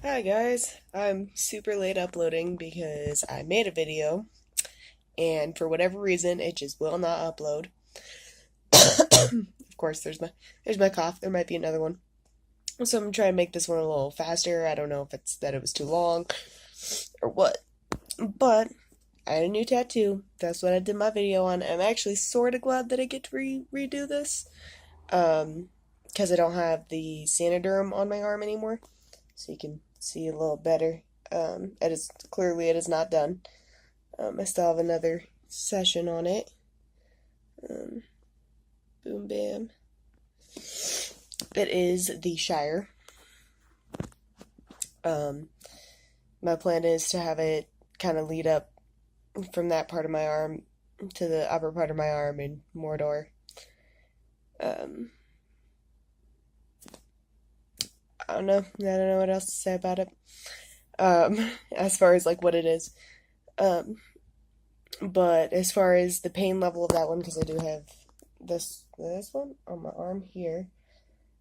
Hi guys, I'm super late uploading because I made a video and for whatever reason it just will not upload. Of course, there's my cough. There might be another one. So I'm trying to make this one a little faster. I don't know if it's that it was too long or what. But I had a new tattoo. That's what I did my video on. I'm actually sort of glad that I get to redo this. Because I don't have the saniderm on my arm anymore. So you can see a little better. It is not done. I still have another session on it. Boom bam. It is the Shire. My plan is to have it kind of lead up from that part of my arm to the upper part of my arm in Mordor. I don't know. I don't know what else to say about it. As far as like what it is. But as far as the pain level of that one, because I do have this one on my arm here.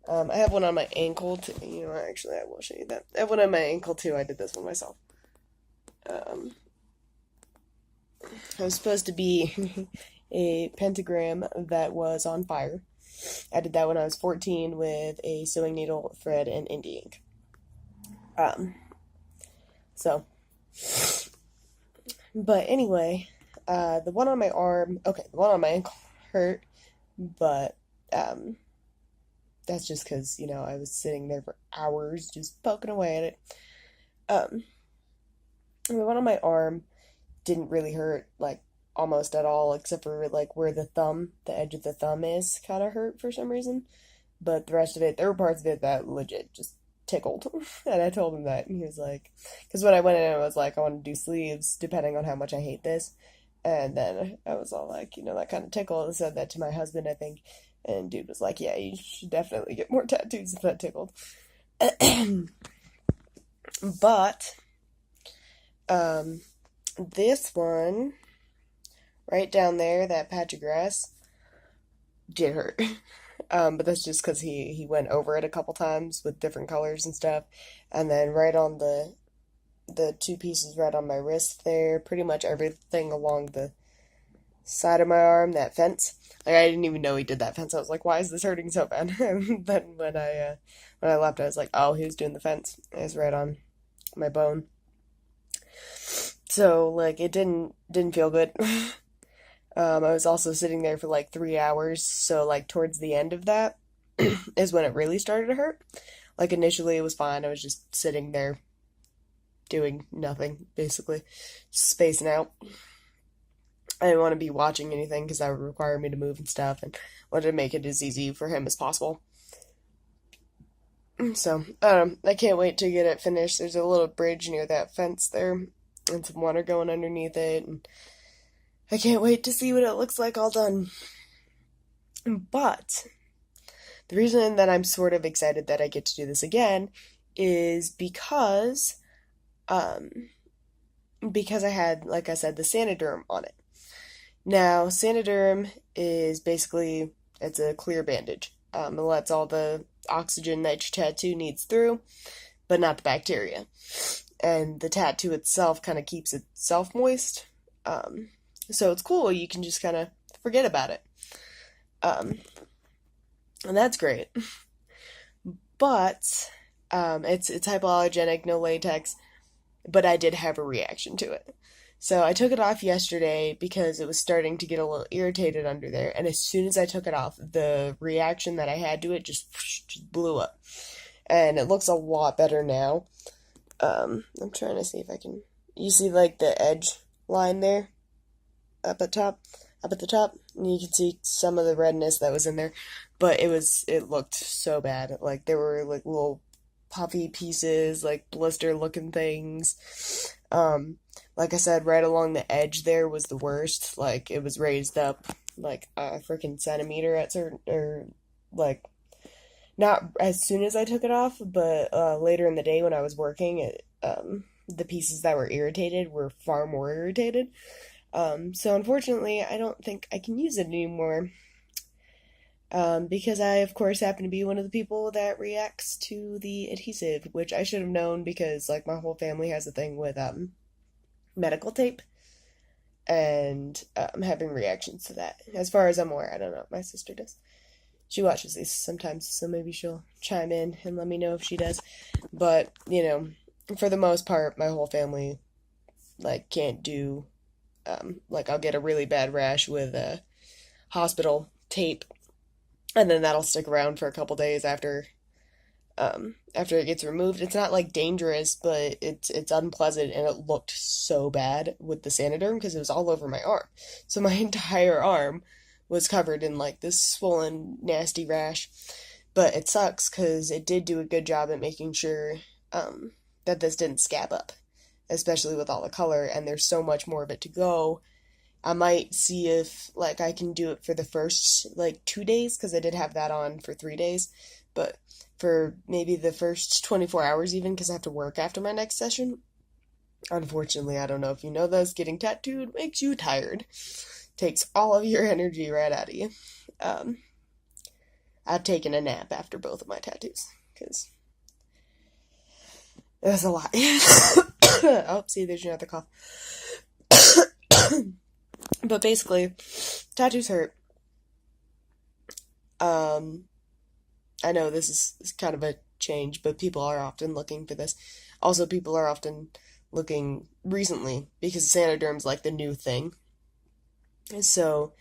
I have one on my ankle too. Actually, I will show you that. I have one on my ankle too. I did this one myself. I was supposed to be a pentagram that was on fire. I did that when I was 14 with a sewing needle, thread, and Indie ink. So, but anyway, the one on my arm, okay, the one on my ankle hurt, but that's just because, I was sitting there for hours just poking away at it. The one on my arm didn't really hurt, like, almost at all, except for, like, where the edge of the thumb is, kind of hurt for some reason. But the rest of it, there were parts of it that legit just tickled. And I told him that, and he was like, because when I went in, I was like, I want to do sleeves, depending on how much I hate this. And then I was all like, that kind of tickled. I said that to my husband, I think. And dude was like, yeah, you should definitely get more tattoos if that tickled. But, this one, right down there, that patch of grass, did hurt. But that's just because he went over it a couple times with different colors and stuff. And then right on the two pieces right on my wrist there, pretty much everything along the side of my arm, that fence. Like, I didn't even know he did that fence. I was like, why is this hurting so bad? And then when I left, I was like, oh, he was doing the fence. It was right on my bone. So, like, it didn't feel good. I was also sitting there for like 3 hours, so like towards the end of that is when it really started to hurt. Like initially it was fine. I was just sitting there doing nothing, basically, spacing out. I didn't want to be watching anything because that would require me to move and stuff, and wanted to make it as easy for him as possible. So, I can't wait to get it finished. There's a little bridge near that fence there, and some water going underneath it, and I can't wait to see what it looks like all done. But the reason that I'm sort of excited that I get to do this again is um, because I had, like I said, the saniderm on it. Now, saniderm is basically, it's a clear bandage. It lets all the oxygen that your tattoo needs through, but not the bacteria. And the tattoo itself kind of keeps itself moist. So it's cool. You can just kind of forget about it. Um, and that's great. But it's hypoallergenic, no latex, but I did have a reaction to it. So I took it off yesterday because it was starting to get a little irritated under there, and as soon as I took it off, the reaction that I had to it just blew up. And it looks a lot better now. I'm trying to see if I can. You see like the edge line there? Up at the top, and you can see some of the redness that was in there, but it looked so bad. Like there were like little puffy pieces, like blister looking things. Like I said, right along the edge there was the worst. Like it was raised up like a freaking centimeter at certain, or like not as soon as I took it off, but later in the day when I was working, the pieces that were irritated were far more irritated. So unfortunately, I don't think I can use it anymore. Because I, of course, happen to be one of the people that reacts to the adhesive, which I should have known because, like, my whole family has a thing with medical tape, and I'm having reactions to that. As far as I'm aware, I don't know. My sister does. She watches these sometimes, so maybe she'll chime in and let me know if she does. But, for the most part, my whole family, like, can't do, like, I'll get a really bad rash with hospital tape, and then that'll stick around for a couple days after it gets removed. It's not like dangerous, but it's unpleasant, and it looked so bad with the saniderm because it was all over my arm. So my entire arm was covered in like this swollen, nasty rash. But it sucks because it did do a good job at making sure that this didn't scab up, especially with all the color, and there's so much more of it to go. I might see if like I can do it for the first like 2 days because I did have that on for 3 days, but for maybe the first 24 hours even because I have to work after my next session. Unfortunately, I don't know if you know this, getting tattooed makes you tired. Takes all of your energy right out of you. Um, I've taken a nap after both of my tattoos because it was a lot. Oh, see, there's another cough. But basically, tattoos hurt. Um, I know this is kind of a change, but people are often looking for this. Also, people are often looking recently because Saniderm's like the new thing. So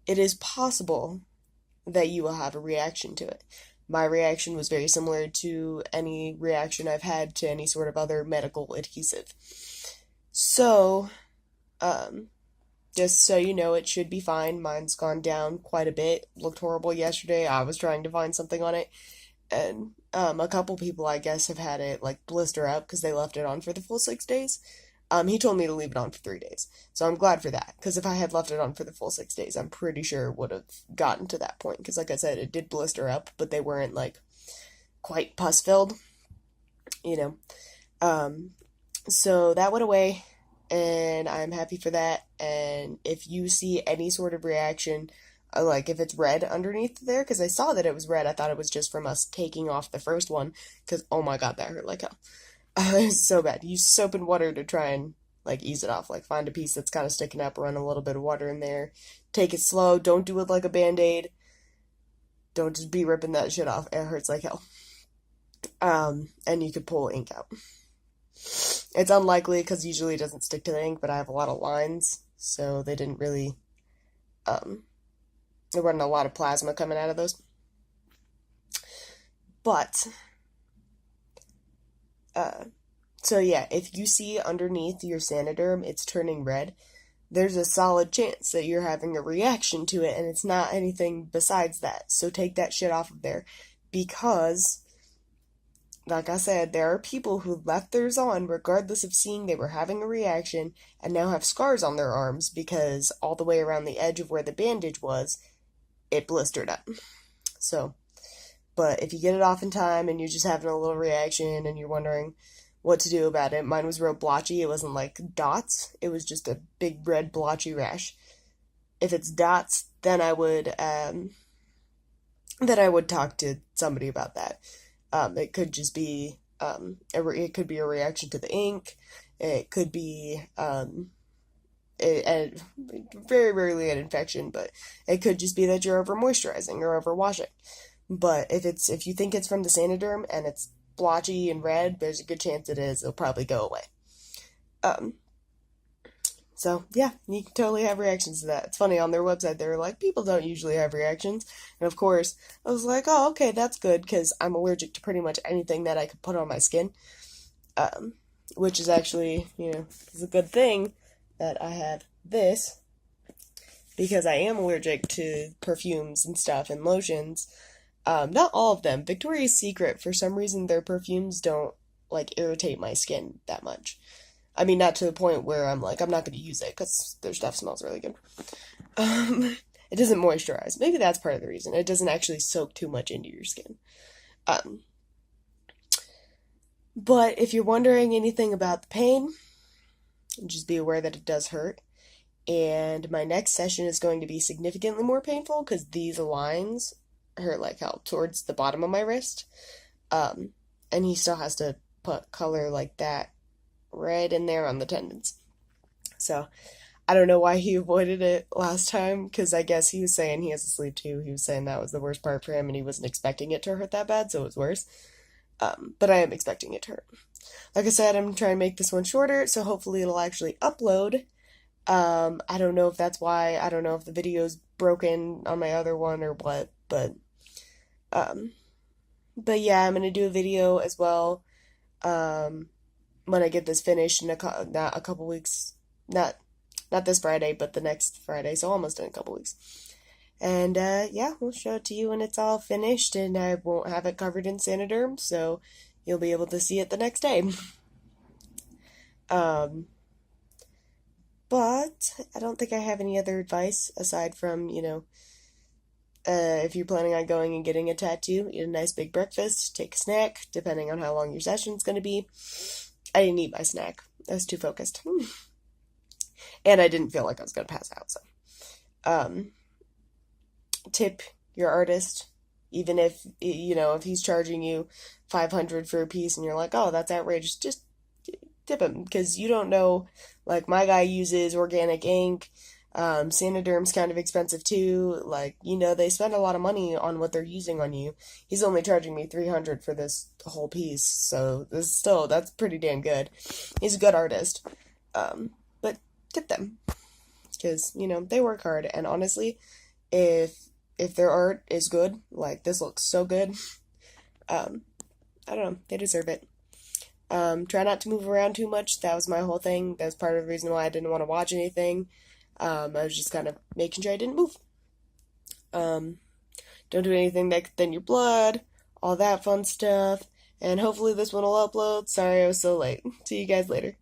it is possible that you will have a reaction to it. My reaction was very similar to any reaction I've had to any sort of other medical adhesive. So, um, just so you know, it should be fine. Mine's gone down quite a bit. Looked horrible yesterday. I was trying to find something on it. And a couple people, I guess, have had it like blister up because they left it on for the full 6 days. He told me to leave it on for 3 days. So I'm glad for that. Because if I had left it on for the full 6 days, I'm pretty sure it would have gotten to that point. Because, like I said, it did blister up, but they weren't like quite pus filled, you know. Um, so that went away, and I'm happy for that. And if you see any sort of reaction, like if it's red underneath there, because I saw that it was red, I thought it was just from us taking off the first one, because oh my god, that hurt like hell. It's so bad. Use soap and water to try and like ease it off. Like find a piece that's kind of sticking up, run a little bit of water in there. Take it slow. Don't do it like a band-aid. Don't just be ripping that shit off. It hurts like hell. And you could pull ink out. It's unlikely because usually it doesn't stick to the ink, but I have a lot of lines, so they didn't really. Um, there wasn't a lot of plasma coming out of those. But uh, so yeah, if you see underneath your Saniderm it's turning red, there's a solid chance that you're having a reaction to it and it's not anything besides that. So take that shit off of there because, like I said, there are people who left theirs on regardless of seeing they were having a reaction and now have scars on their arms because all the way around the edge of where the bandage was, it blistered up. So, but if you get it off in time and you're just having a little reaction and you're wondering what to do about it, mine was real blotchy. It wasn't like dots, it was just a big red blotchy rash. If it's dots, then I would talk to somebody about that. It could just be it could be a reaction to the ink. It could be very rarely an infection, but it could just be that you're over moisturizing or over washing. But if you think it's from the Saniderm and it's blotchy and red, there's a good chance it is. It'll probably go away. Um, so yeah, you can totally have reactions to that. It's funny on their website they were like people don't usually have reactions, and of course I was like, oh okay, that's good because I'm allergic to pretty much anything that I could put on my skin. Um, which is actually is a good thing that I have this because I am allergic to perfumes and stuff and lotions. Not all of them. Victoria's Secret, for some reason, their perfumes don't like irritate my skin that much. I mean, not to the point where I'm like, I'm not going to use it because their stuff smells really good. Um, it doesn't moisturize. Maybe that's part of the reason. It doesn't actually soak too much into your skin. Um, but if you're wondering anything about the pain, just be aware that it does hurt. And my next session is going to be significantly more painful because these lines her like help towards the bottom of my wrist. Um, and he still has to put color like that right in there on the tendons. So I don't know why he avoided it last time, because I guess he was saying he has to sleep too. He was saying that was the worst part for him, and he wasn't expecting it to hurt that bad, so it was worse. But I am expecting it to hurt. Like I said, I'm trying to make this one shorter, so hopefully it'll actually upload. I don't know if that's why. I don't know if the video's broken on my other one or what, um, but yeah, I'm gonna do a video as well. Um, when I get this finished in not a couple weeks, not this Friday, but the next Friday, so almost in a couple weeks. And yeah, we'll show it to you when it's all finished, and I won't have it covered in saniderm, so you'll be able to see it the next day. Um, but I don't think I have any other advice aside from, if you're planning on going and getting a tattoo, eat a nice big breakfast, take a snack, depending on how long your session's going to be. I didn't eat my snack. I was too focused. And I didn't feel like I was going to pass out, so. Um, Tip your artist, even if he's charging you 500 for a piece and you're like, oh, that's outrageous, just tip him, because you don't know. Like, my guy uses organic ink. Saniderm's kind of expensive too. Like, they spend a lot of money on what they're using on you. He's only charging me 300 for this whole piece, so that's pretty damn good. He's a good artist. But tip them, because they work hard, and honestly, if their art is good, like this looks so good, um, I don't know, they deserve it. Try not to move around too much. That was my whole thing. That was part of the reason why I didn't want to watch anything. I was just kind of making sure I didn't move. Um, don't do anything that could thin your blood, all that fun stuff. And hopefully this one will upload. Sorry I was so late. See you guys later.